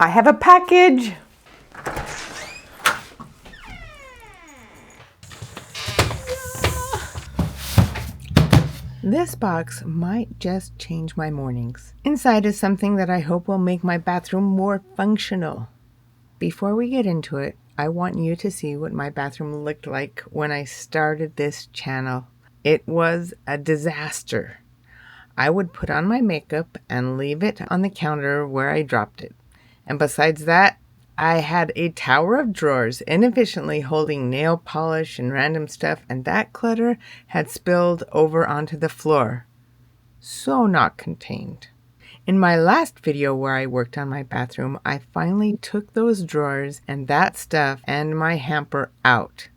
I have a package. This box might just change my mornings. Inside is something that I hope will make my bathroom more functional. Before we get into it, I want you to see what my bathroom looked like when I started this channel. It was a disaster. I would put on my makeup and leave it on the counter where I dropped it. And besides that, I had a tower of drawers inefficiently holding nail polish and random stuff, and that clutter had spilled over onto the floor. So not contained. In my last video where I worked on my bathroom, I finally took those drawers and that stuff and my hamper out.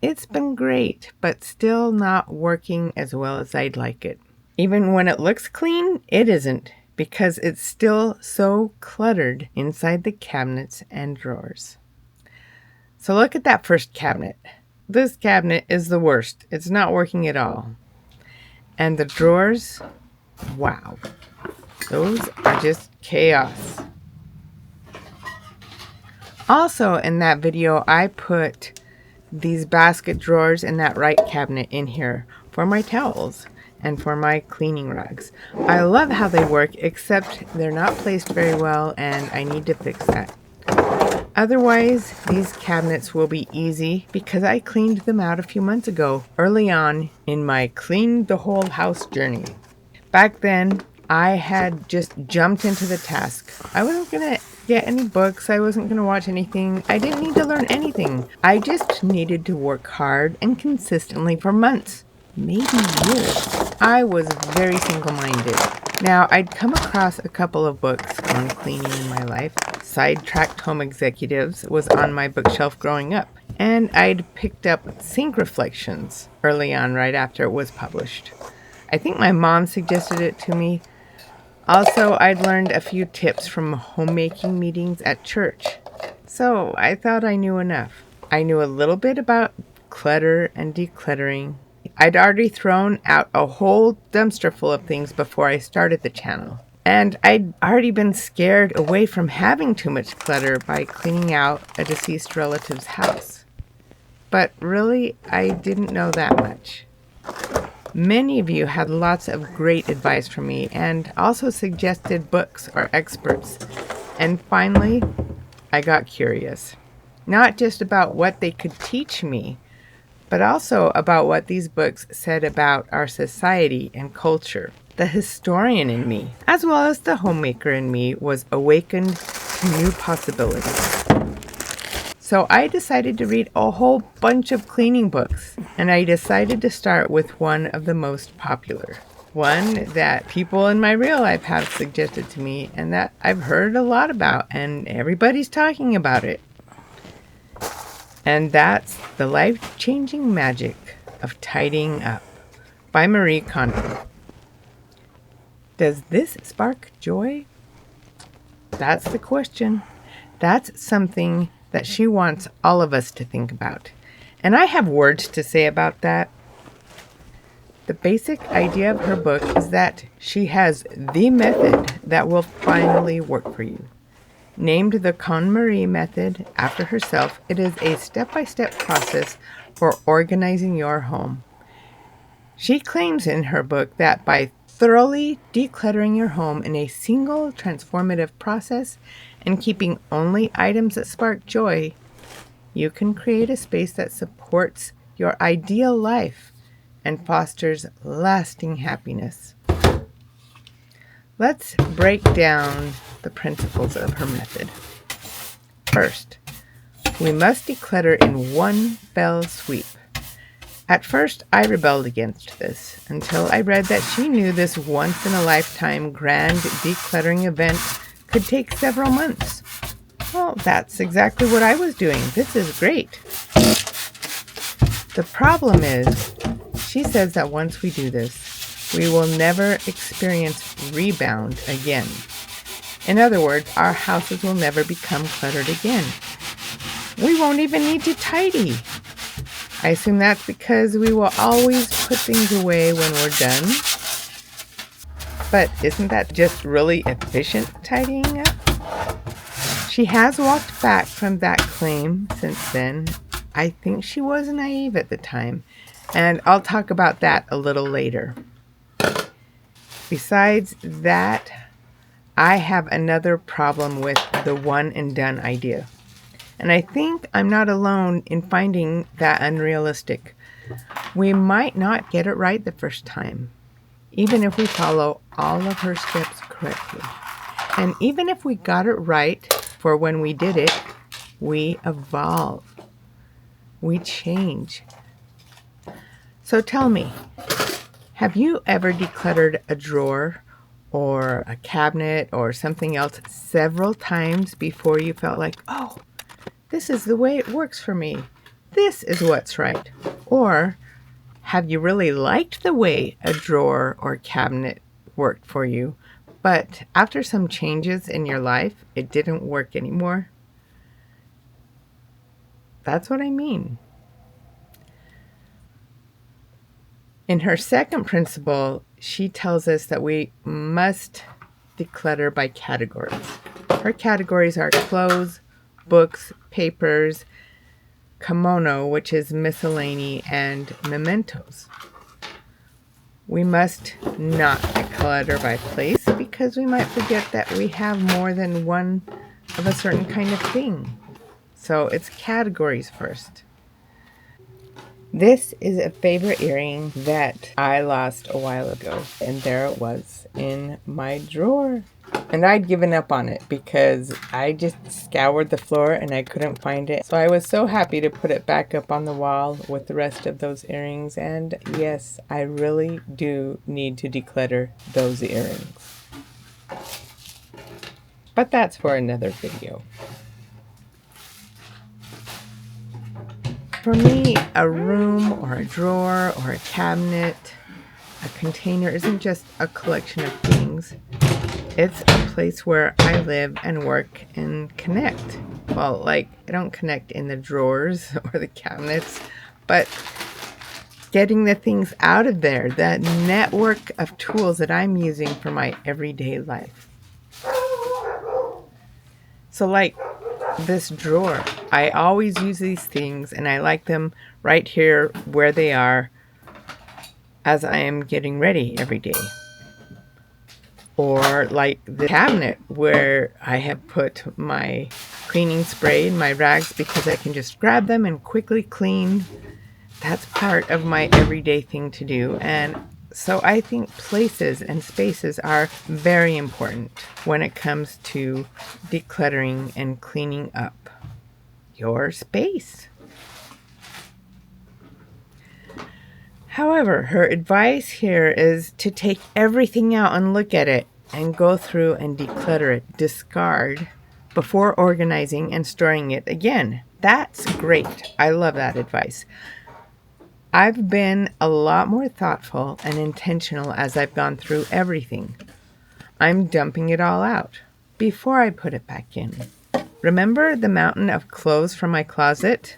It's been great, but still not working as well as I'd like it. Even when it looks clean, it isn't, because it's still so cluttered inside the cabinets and drawers. So look at that first cabinet. This cabinet is the worst. It's not working at all. And the drawers, wow. Those are just chaos. Also in that video, I put these basket drawers in that right cabinet in here for my towels and for my cleaning rags. I love how they work, except they're not placed very well and I need to fix that. Otherwise, these cabinets will be easy because I cleaned them out a few months ago, early on in my clean the whole house journey. Back then, I had just jumped into the task. I wasn't gonna get any books. I wasn't gonna watch anything. I didn't need to learn anything. I just needed to work hard and consistently for months, maybe years. I was very single-minded. Now, I'd come across a couple of books on cleaning in my life. Sidetracked Home Executives was on my bookshelf growing up. And I'd picked up Sink Reflections early on, right after it was published. I think my mom suggested it to me. Also, I'd learned a few tips from homemaking meetings at church. So I thought I knew enough. I knew a little bit about clutter and decluttering. I'd already thrown out a whole dumpster full of things before I started the channel. And I'd already been scared away from having too much clutter by cleaning out a deceased relative's house. But really, I didn't know that much. Many of you had lots of great advice from me and also suggested books or experts. And finally, I got curious. Not just about what they could teach me, but also about what these books said about our society and culture. The historian in me, as well as the homemaker in me, was awakened to new possibilities. So I decided to read a whole bunch of cleaning books, and I decided to start with one of the most popular. One that people in my real life have suggested to me and that I've heard a lot about, and everybody's talking about it. And that's The Life-Changing Magic of Tidying Up by Marie Kondo. Does this spark joy? That's the question. That's something that she wants all of us to think about. And I have words to say about that. The basic idea of her book is that she has the method that will finally work for you. Named the KonMari method after herself, it is a step-by-step process for organizing your home. She claims in her book that by thoroughly decluttering your home in a single transformative process and keeping only items that spark joy, you can create a space that supports your ideal life and fosters lasting happiness. Let's break down the principles of her method. First, we must declutter in one fell sweep. At first, I rebelled against this until I read that she knew this once-in-a-lifetime grand decluttering event could take several months. Well, that's exactly what I was doing. This is great. The problem is, she says that once we do this, we will never experience rebound again. In other words, our houses will never become cluttered again. We won't even need to tidy. I assume that's because we will always put things away when we're done. But isn't that just really efficient tidying up? She has walked back from that claim since then. I think she was naive at the time, and I'll talk about that a little later. Besides that, I have another problem with the one and done idea. And I think I'm not alone in finding that unrealistic. We might not get it right the first time, even if we follow all of her steps correctly. And even if we got it right for when we did it, we evolve. We change. So tell me, have you ever decluttered a drawer or a cabinet or something else several times before you felt like, oh, this is the way it works for me. This is what's right. Or have you really liked the way a drawer or cabinet worked for you, but after some changes in your life, it didn't work anymore? That's what I mean. In her second principle, she tells us that we must declutter by categories. Her categories are clothes, books, papers, kimono, which is miscellany, and mementos. We must not declutter by place because we might forget that we have more than one of a certain kind of thing. So it's categories first. This is a favorite earring that I lost a while ago, and there it was in my drawer. And I'd given up on it because I just scoured the floor and I couldn't find it. So I was so happy to put it back up on the wall with the rest of those earrings. And yes, I really do need to declutter those earrings. But that's for another video. For me, a room or a drawer or a cabinet, a container isn't just a collection of things. It's a place where I live and work and connect. Well, like, I don't connect in the drawers or the cabinets, but getting the things out of there, that network of tools that I'm using for my everyday life. So like this drawer, I always use these things and I like them right here where they are as I am getting ready every day. Or like the cabinet where I have put my cleaning spray and my rags because I can just grab them and quickly clean. That's part of my everyday thing to do. And so I think places and spaces are very important when it comes to decluttering and cleaning up your space. However, her advice here is to take everything out and look at it and go through and declutter it, discard before organizing and storing it again. That's great. I love that advice. I've been a lot more thoughtful and intentional as I've gone through everything. I'm dumping it all out before I put it back in. Remember the mountain of clothes from my closet?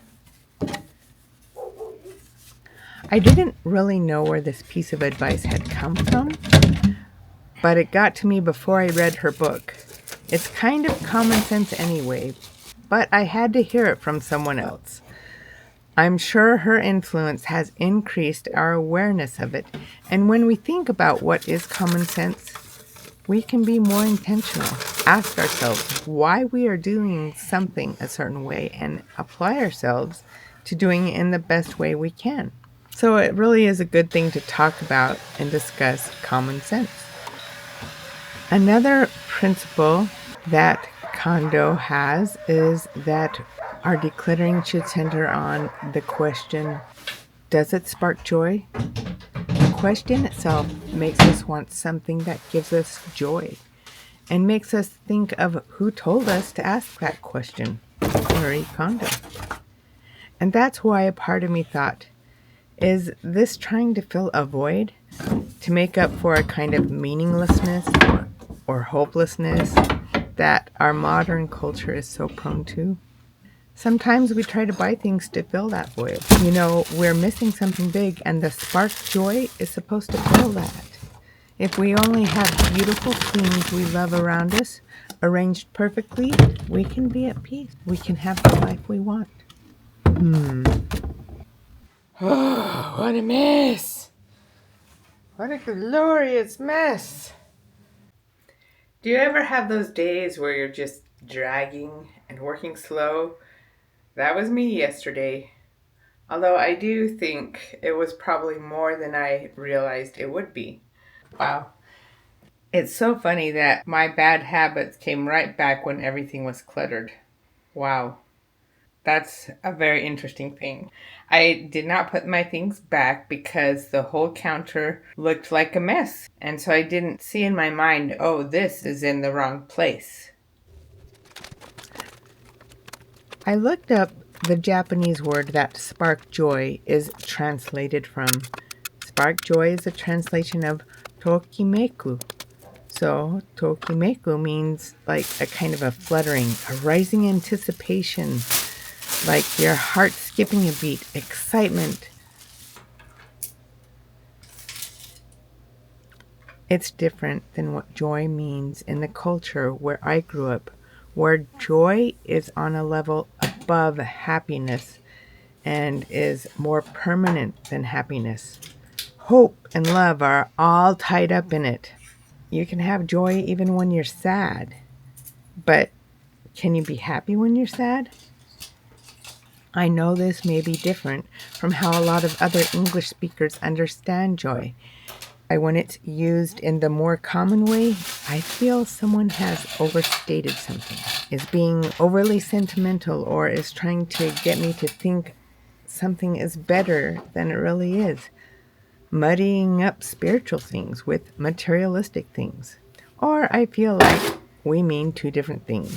I didn't really know where this piece of advice had come from, but it got to me before I read her book. It's kind of common sense anyway, but I had to hear it from someone else. I'm sure her influence has increased our awareness of it, and when we think about what is common sense, we can be more intentional. Ask ourselves why we are doing something a certain way and apply ourselves to doing it in the best way we can. So it really is a good thing to talk about and discuss common sense. Another principle that Kondo has is that our decluttering should center on the question, does it spark joy? The question itself makes us want something that gives us joy and makes us think of who told us to ask that question, Marie Kondo. And that's why a part of me thought, is this trying to fill a void to make up for a kind of meaninglessness or hopelessness that our modern culture is so prone to? Sometimes we try to buy things to fill that void. You know, we're missing something big, and the spark joy is supposed to fill that. If we only have beautiful things we love around us, arranged perfectly, we can be at peace. We can have the life we want. Oh, what a mess. What a glorious mess. Do you ever have those days where you're just dragging and working slow? That was me yesterday. Although I do think it was probably more than I realized it would be. Wow. It's so funny that my bad habits came right back when everything was cluttered. Wow. That's a very interesting thing. I did not put my things back because the whole counter looked like a mess. And so I didn't see in my mind, oh, this is in the wrong place. I looked up the Japanese word that spark joy is translated from. Spark joy is a translation of tokimeku. So tokimeku means like a kind of a fluttering, a rising anticipation, like your heart skipping a beat, excitement. It's different than what joy means in the culture where I grew up, where joy is on a level above happiness and is more permanent than happiness. Hope and love are all tied up in it. You can have joy even when you're sad, but can you be happy when you're sad? I know this may be different from how a lot of other English speakers understand joy. When it's used in the more common way, I feel someone has overstated something, is being overly sentimental, or is trying to get me to think something is better than it really is, muddying up spiritual things with materialistic things. Or I feel like we mean two different things,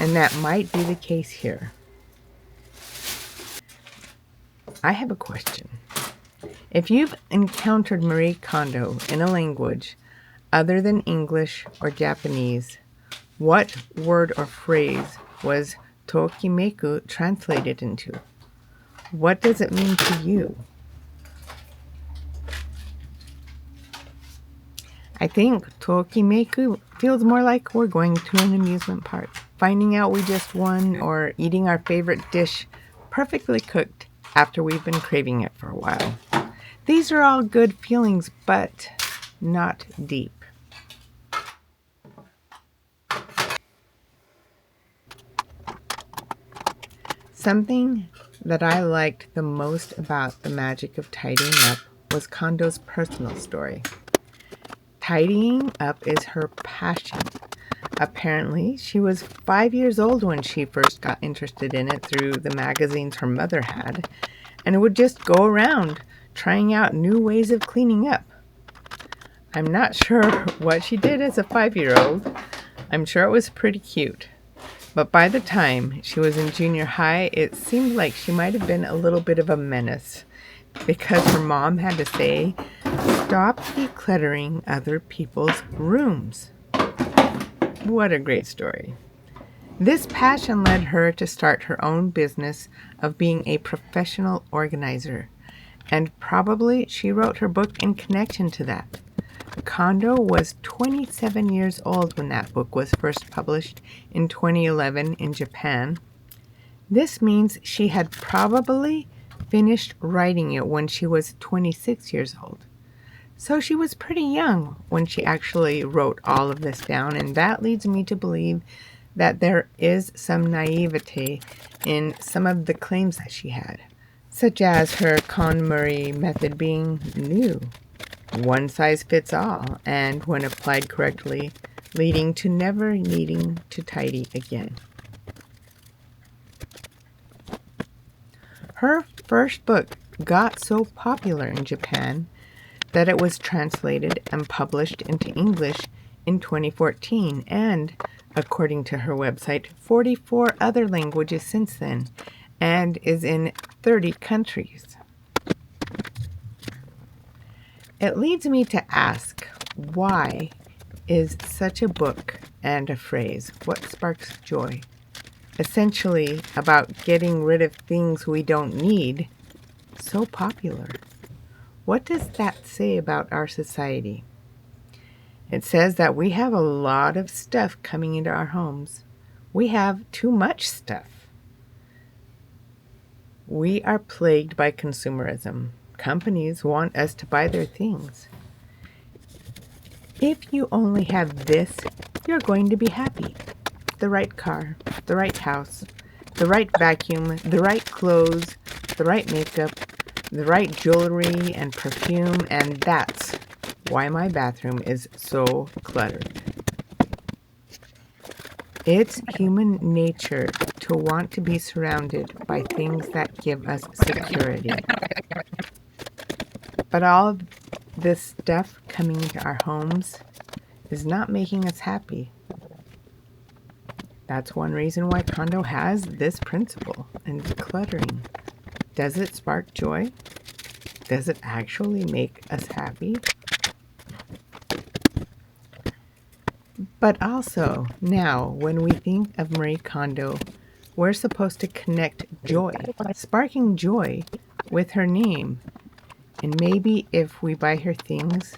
and that might be the case here. I have a question. If you've encountered Marie Kondo in a language other than English or Japanese, what word or phrase was tokimeku translated into? What does it mean to you? I think tokimeku feels more like we're going to an amusement park, finding out we just won, or eating our favorite dish perfectly cooked after we've been craving it for a while. These are all good feelings, but not deep. Something that I liked the most about the magic of tidying up was Kondo's personal story. Tidying up is her passion. Apparently, she was 5 years old when she first got interested in it through the magazines her mother had, and would just go around trying out new ways of cleaning up. I'm not sure what she did as a 5-year-old. I'm sure it was pretty cute. But by the time she was in junior high, it seemed like she might have been a little bit of a menace, because her mom had to say, "Stop decluttering other people's rooms." What a great story. This passion led her to start her own business of being a professional organizer, and probably she wrote her book in connection to that. Kondo was 27 years old when that book was first published in 2011 in Japan. This means she had probably finished writing it when she was 26 years old. So she was pretty young when she actually wrote all of this down, and that leads me to believe that there is some naivete in some of the claims that she had, such as her KonMari method being new, one size fits all, and when applied correctly, leading to never needing to tidy again. Her first book got so popular in Japan that it was translated and published into English in 2014, and, according to her website, 44 other languages since then, and is in 30 countries. It leads me to ask, why is such a book and a phrase, What Sparks Joy, essentially about getting rid of things we don't need, so popular? What does that say about our society? It says that we have a lot of stuff coming into our homes. We have too much stuff. We are plagued by consumerism. Companies want us to buy their things. If you only have this, you're going to be happy. The right car, the right house, the right vacuum, the right clothes, the right makeup, the right jewelry and perfume, and that's why my bathroom is so cluttered. It's human nature to want to be surrounded by things that give us security. But all of this stuff coming into our homes is not making us happy. That's one reason why Kondo has this principle in decluttering. Does it spark joy? Does it actually make us happy? But also, now, when we think of Marie Kondo, we're supposed to connect joy, sparking joy with her name. And maybe if we buy her things,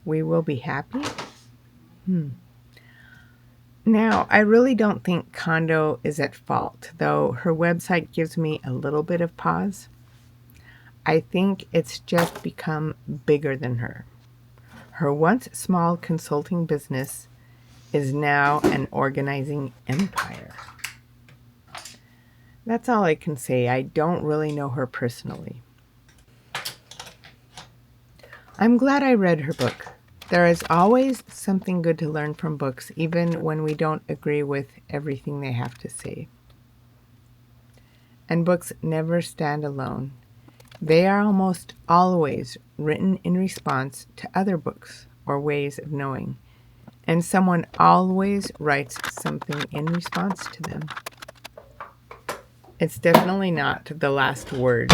we will be happy? Now, I really don't think Kondo is at fault, though her website gives me a little bit of pause. I think it's just become bigger than her. Her once small consulting business is now an organizing empire. That's all I can say. I don't really know her personally. I'm glad I read her book. There is always something good to learn from books, even when we don't agree with everything they have to say. And books never stand alone. They are almost always written in response to other books or ways of knowing, and someone always writes something in response to them. It's definitely not the last word,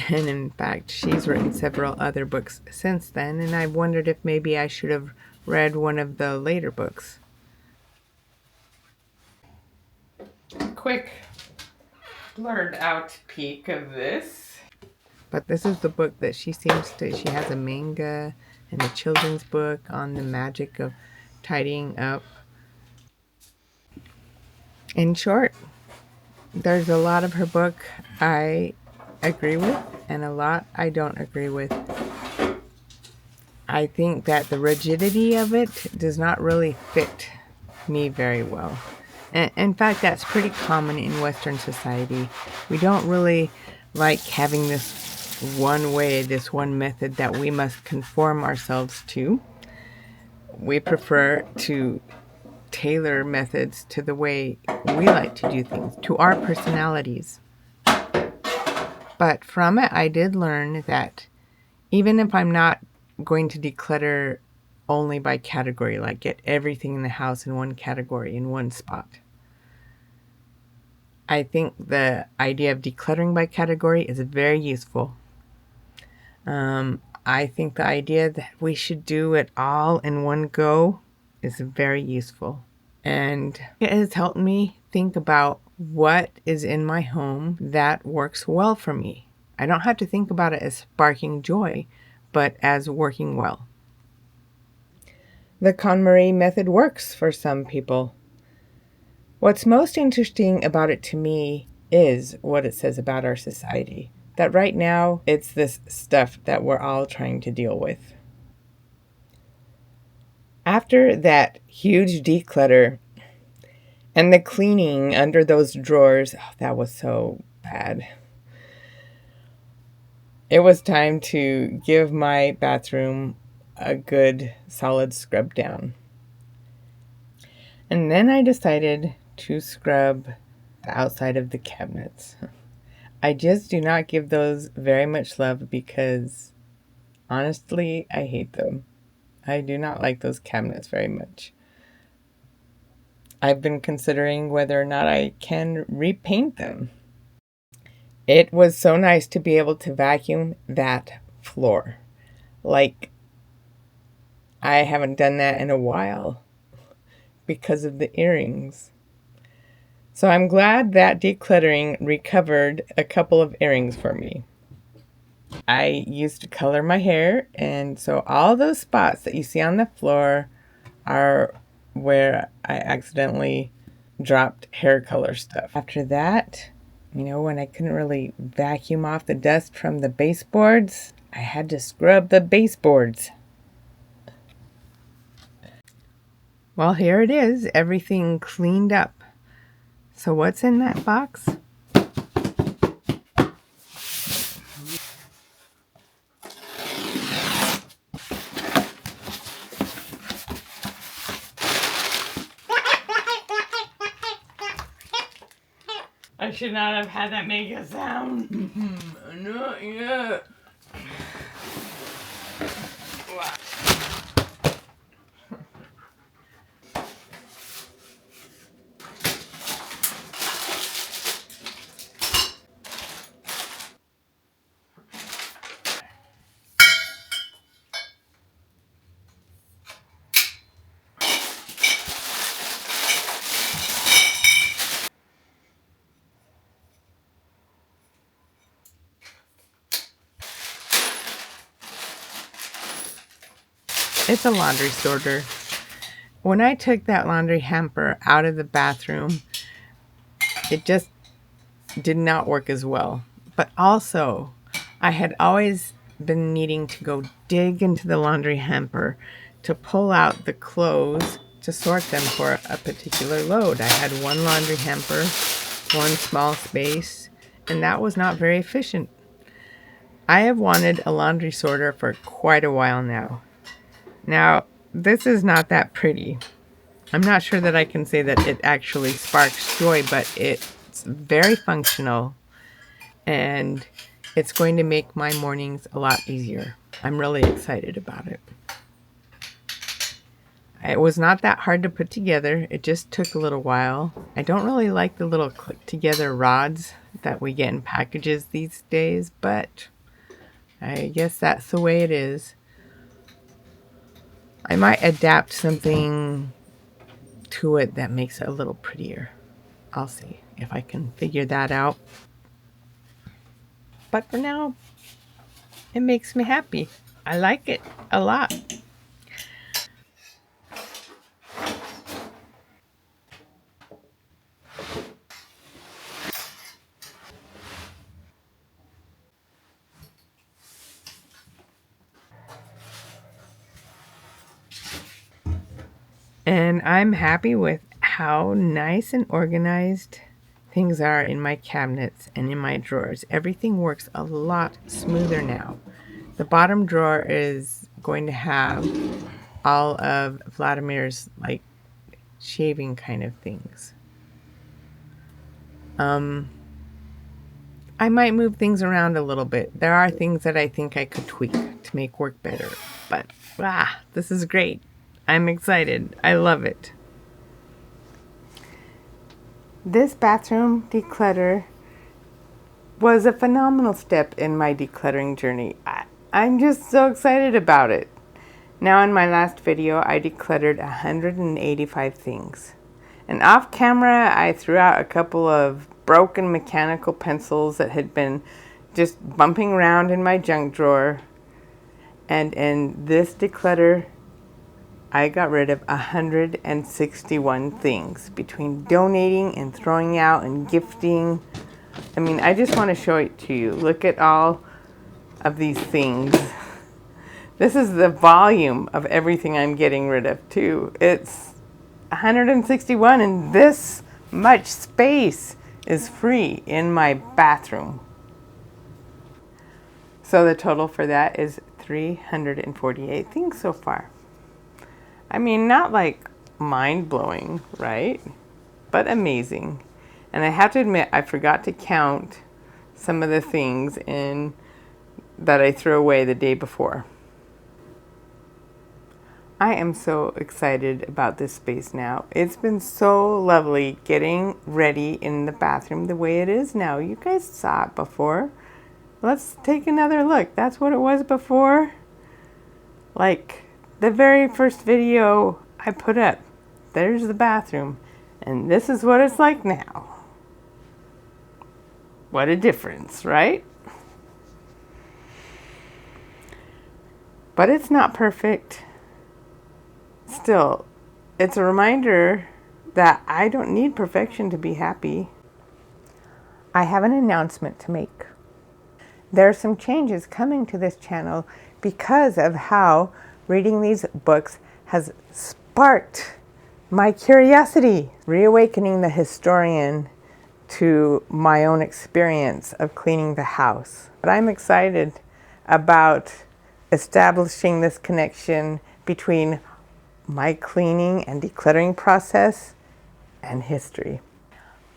and in fact, she's written several other books since then, and I've wondered if maybe I should have read one of the later books. Quick blurred out peek of this. But this is the book that she has a manga and a children's book on the magic of tidying up. In short, there's a lot of her book I agree with and a lot I don't agree with. I think that the rigidity of it does not really fit me very well. And in fact, that's pretty common in Western society. We don't really like having this one way, this one method that we must conform ourselves to. We prefer to tailor methods to the way we like to do things, to our personalities. But from it, I did learn that even if I'm not going to declutter only by category, like get everything in the house in one category, in one spot, I think the idea of decluttering by category is very useful. I think the idea that we should do it all in one go is very useful. And it has helped me think about what is in my home that works well for me. I don't have to think about it as sparking joy, but as working well. The KonMari method works for some people. What's most interesting about it to me is what it says about our society. That right now, it's this stuff that we're all trying to deal with. After that huge declutter and the cleaning under those drawers, that was so bad. It was time to give my bathroom a good solid scrub down. And then I decided to scrub the outside of the cabinets. I just do not give those very much love because, honestly, I hate them. I do not like those cabinets very much. I've been considering whether or not I can repaint them. It was so nice to be able to vacuum that floor. Like, I haven't done that in a while because of the earrings. So I'm glad that decluttering recovered a couple of earrings for me. I used to color my hair, and so all those spots that you see on the floor are where I accidentally dropped hair color stuff. After that, you know, when I couldn't really vacuum off the dust from the baseboards, I had to scrub the baseboards. Well, here it is, everything cleaned up. So what's in that box? I should not have had that make a sound. Not yet. It's a laundry sorter. When I took that laundry hamper out of the bathroom, it just did not work as well. But also, I had always been needing to go dig into the laundry hamper to pull out the clothes to sort them for a particular load. I had one laundry hamper, one small space, and that was not very efficient. I have wanted a laundry sorter for quite a while now. Now, this is not that pretty. I'm not sure that I can say that it actually sparks joy, but it's very functional and it's going to make my mornings a lot easier. I'm really excited about it. It was not that hard to put together. It just took a little while. I don't really like the little click together rods that we get in packages these days, but I guess that's the way it is. I might adapt something to it that makes it a little prettier. I'll see if I can figure that out. But for now, it makes me happy. I like it a lot. And I'm happy with how nice and organized things are in my cabinets and in my drawers. Everything works a lot smoother now. The bottom drawer is going to have all of Vladimir's like shaving kind of things. I might move things around a little bit. There are things that I think I could tweak to make work better. But this is great. I'm excited. I love it. This bathroom declutter was a phenomenal step in my decluttering journey. I'm just so excited about it. Now in my last video, I decluttered 185 things. And off camera, I threw out a couple of broken mechanical pencils that had been just bumping around in my junk drawer. And in this declutter, I got rid of 161 things between donating and throwing out and gifting. I mean, I just want to show it to you. Look at all of these things. This is the volume of everything I'm getting rid of too. It's 161 and this much space is free in my bathroom. So the total for that is 348 things so far. I mean, not like mind-blowing, right? But amazing. And I have to admit, I forgot to count some of the things in that I threw away the day before. I am so excited about this space now. It's been so lovely getting ready in the bathroom the way it is now. You guys saw it before. Let's take another look. That's what it was before. Like the very first video I put up. There's the bathroom. And this is what it's like now. What a difference, right? but it's not perfect. Still, it's a reminder that I don't need perfection to be happy. I have an announcement to make. There are some changes coming to this channel because of how reading these books has sparked my curiosity, reawakening the historian to my own experience of cleaning the house. But I'm excited about establishing this connection between my cleaning and decluttering process and history.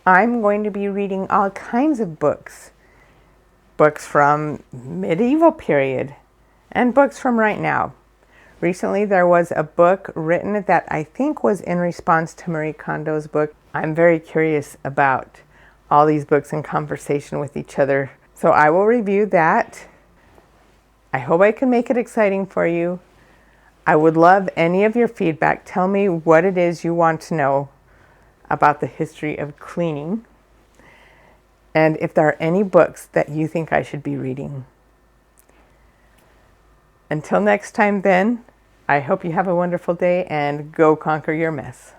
I'm going to be reading all kinds of books. Books from medieval period and books from right now. Recently there was a book written that I think was in response to Marie Kondo's book. I'm very curious about all these books in conversation with each other. So I will review that. I hope I can make it exciting for you. I would love any of your feedback. Tell me what it is you want to know about the history of cleaning. And if there are any books that you think I should be reading. Until next time then, I hope you have a wonderful day and go conquer your mess.